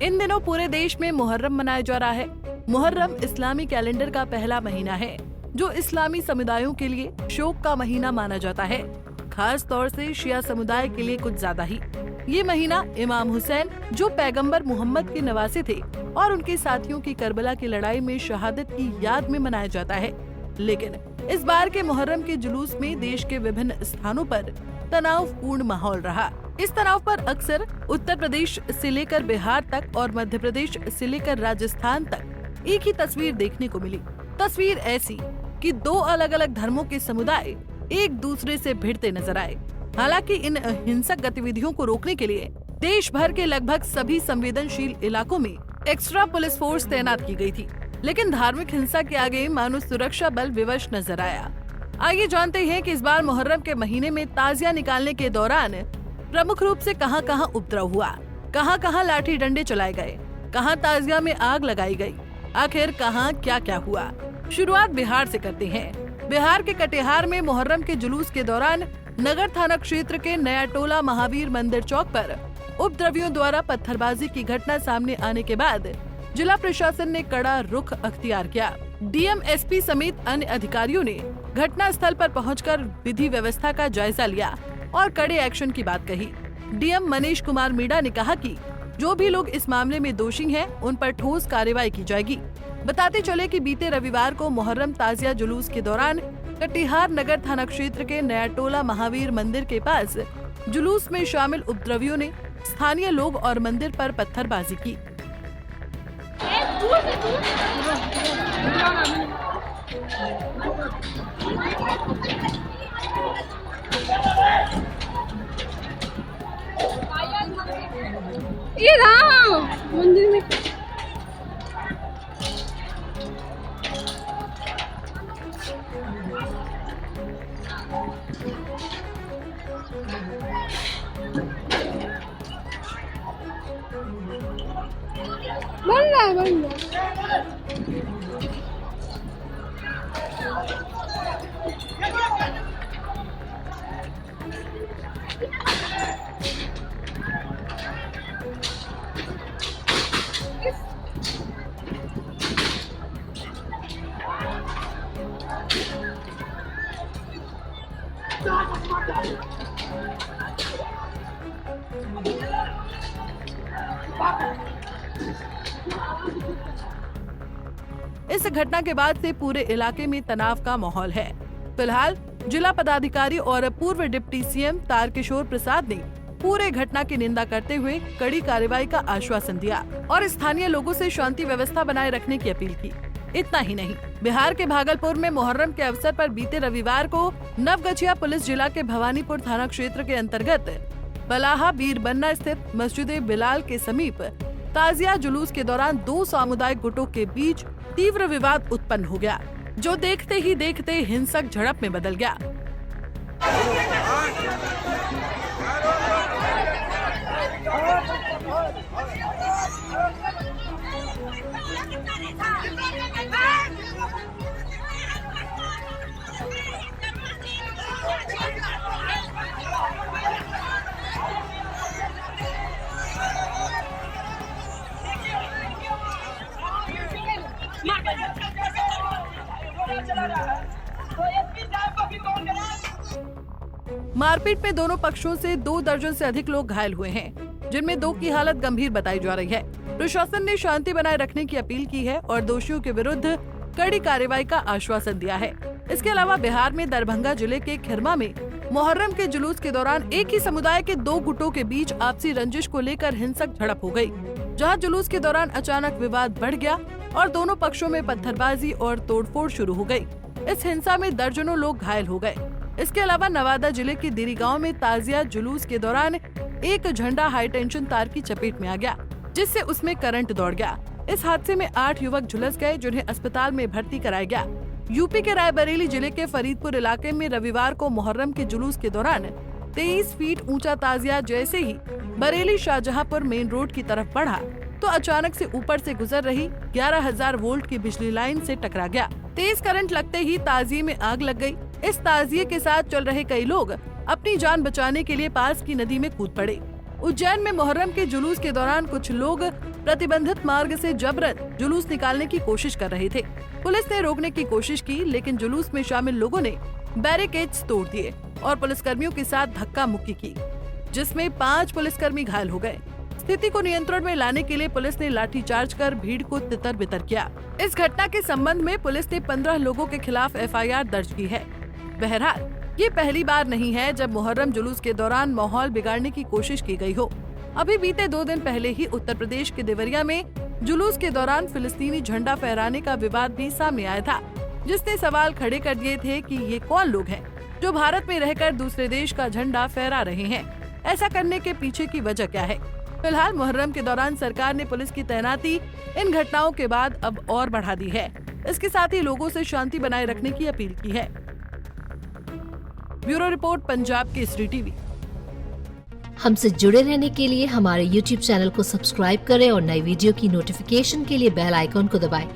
इन दिनों पूरे देश में मुहर्रम मनाया जा रहा है। मुहर्रम इस्लामी कैलेंडर का पहला महीना है, जो इस्लामी समुदायों के लिए शोक का महीना माना जाता है। खास तौर से शिया समुदाय के लिए कुछ ज्यादा ही। ये महीना इमाम हुसैन, जो पैगंबर मोहम्मद के नवासे थे, और उनके साथियों की करबला की लड़ाई में शहादत की याद में मनाया जाता है। लेकिन इस बार के मुहर्रम के जुलूस में देश के विभिन्न स्थानों पर तनावपूर्ण माहौल रहा। इस तनाव पर अक्सर उत्तर प्रदेश से लेकर बिहार तक और मध्य प्रदेश से लेकर राजस्थान तक एक ही तस्वीर देखने को मिली। तस्वीर ऐसी कि दो अलग अलग धर्मों के समुदाय एक दूसरे से भिड़ते नजर आए। हालांकि इन हिंसक गतिविधियों को रोकने के लिए देश भर के लगभग सभी संवेदनशील इलाकों में एक्स्ट्रा पुलिस फोर्स तैनात की गई थी, लेकिन धार्मिक हिंसा के आगे मानो सुरक्षा बल विवश नजर आया। आइए जानते हैं कि इस बार मुहर्रम के महीने में ताजिया निकालने के दौरान प्रमुख रूप से कहां-कहां उपद्रव हुआ, कहां-कहां लाठी डंडे चलाए गए, कहां ताजिया में आग लगाई गई, आखिर कहां क्या-क्या हुआ। शुरुआत बिहार से करते हैं। बिहार के कटिहार में मुहर्रम के जुलूस के दौरान नगर थाना क्षेत्र के नया टोला महावीर मंदिर चौक पर उपद्रवियों द्वारा पत्थरबाजी की घटना सामने आने के बाद जिला प्रशासन ने कड़ा रुख अख्तियार किया। डीएम, एसपी समेत अन्य अधिकारियों ने घटना स्थल पर पहुंचकर विधि व्यवस्था का जायजा लिया और कड़े एक्शन की बात कही। डीएम मनीष कुमार मीणा ने कहा कि जो भी लोग इस मामले में दोषी हैं, उन पर ठोस कार्रवाई की जाएगी। बताते चले कि बीते रविवार को मुहर्रम ताजिया जुलूस के दौरान कटिहार नगर थाना क्षेत्र के नया टोला महावीर मंदिर के पास जुलूस में शामिल उपद्रवियों ने स्थानीय लोग और मंदिर पर पत्थरबाजी की। ये राम मंदिर में बन रहा है। इस घटना के बाद से पूरे इलाके में तनाव का माहौल है। फिलहाल जिला पदाधिकारी और पूर्व डिप्टी सीएम तारकिशोर प्रसाद ने पूरे घटना की निंदा करते हुए कड़ी कार्रवाई का आश्वासन दिया और स्थानीय लोगों से शांति व्यवस्था बनाए रखने की अपील की। इतना ही नहीं, बिहार के भागलपुर में मुहर्रम के अवसर पर बीते रविवार को नवगछिया पुलिस जिला के भवानीपुर थाना क्षेत्र के अंतर्गत बलाहा बीरबन्ना स्थित मस्जिद बिलाल के समीप ताजिया जुलूस के दौरान दो सामुदायिक गुटों के बीच तीव्र विवाद उत्पन्न हो गया, जो देखते ही देखते हिंसक झड़प में बदल गया। मारपीट में दोनों पक्षों से 2 दर्जन से अधिक लोग घायल हुए हैं, जिनमें 2 की हालत गंभीर बताई जा रही है। प्रशासन ने शांति बनाए रखने की अपील की है और दोषियों के विरुद्ध कड़ी कार्रवाई का आश्वासन दिया है। इसके अलावा बिहार में दरभंगा जिले के खिरमा में मुहर्रम के जुलूस के दौरान एक ही समुदाय के 2 गुटों के बीच आपसी रंजिश को लेकर हिंसक झड़प हो गई, जहां जुलूस के दौरान अचानक विवाद बढ़ गया और दोनों पक्षों में पत्थरबाजी और तोड़फोड़ शुरू हो गई। इस हिंसा में दर्जनों लोग घायल हो गए। इसके अलावा नवादा जिले के दिरी गांव में ताजिया जुलूस के दौरान एक झंडा हाई टेंशन तार की चपेट में आ गया, जिससे उसमें करंट दौड़ गया। इस हादसे में 8 युवक झुलस गए, जिन्हें अस्पताल में भर्ती कराया गया। यूपी के रायबरेली जिले के फरीदपुर इलाके में रविवार को मुहर्रम के जुलूस के दौरान 23 फीट ऊंचा ताजिया जैसे ही बरेली शाहजहांपुर मेन रोड की तरफ बढ़ा तो अचानक से ऊपर से गुजर रही 11,000 वोल्ट की बिजली लाइन से टकरा गया। तेज करंट लगते ही ताजिए में आग लग गई। इस ताजिए के साथ चल रहे कई लोग अपनी जान बचाने के लिए पास की नदी में कूद पड़े। उज्जैन में मुहर्रम के जुलूस के दौरान कुछ लोग प्रतिबंधित मार्ग से जबरन जुलूस निकालने की कोशिश कर रहे थे। पुलिस ने रोकने की कोशिश की, लेकिन जुलूस में शामिल लोगों ने बैरिकेड्स तोड़ दिए और पुलिसकर्मियों के साथ धक्का मुक्की की, जिसमें 5 पुलिसकर्मी घायल हो गए। स्थिति को नियंत्रण में लाने के लिए पुलिस ने लाठीचार्ज कर भीड़ को तितर बितर किया। इस घटना के संबंध में पुलिस ने 15 लोगों के खिलाफ FIR दर्ज की है। बहरहाल ये पहली बार नहीं है जब मुहर्रम जुलूस के दौरान माहौल बिगाड़ने की कोशिश की गई हो। अभी बीते 2 दिन पहले ही उत्तर प्रदेश के देवरिया में जुलूस के दौरान फिलिस्तीनी झंडा फहराने का विवाद भी सामने आया था, जिसने सवाल खड़े कर दिए थे कि ये कौन लोग हैं जो भारत में रहकर दूसरे देश का झंडा फहरा रहे हैं। ऐसा करने के पीछे की वजह क्या है? फिलहाल मुहर्रम के दौरान सरकार ने पुलिस की तैनाती इन घटनाओं के बाद अब और बढ़ा दी है। इसके साथ ही लोगों से शांति बनाए रखने की अपील की है। Bureau report, Punjab Kesari TV. हमसे जुड़े रहने के लिए हमारे YouTube चैनल को सब्सक्राइब करें और नई वीडियो की नोटिफिकेशन के लिए बेल आइकॉन को दबाएं।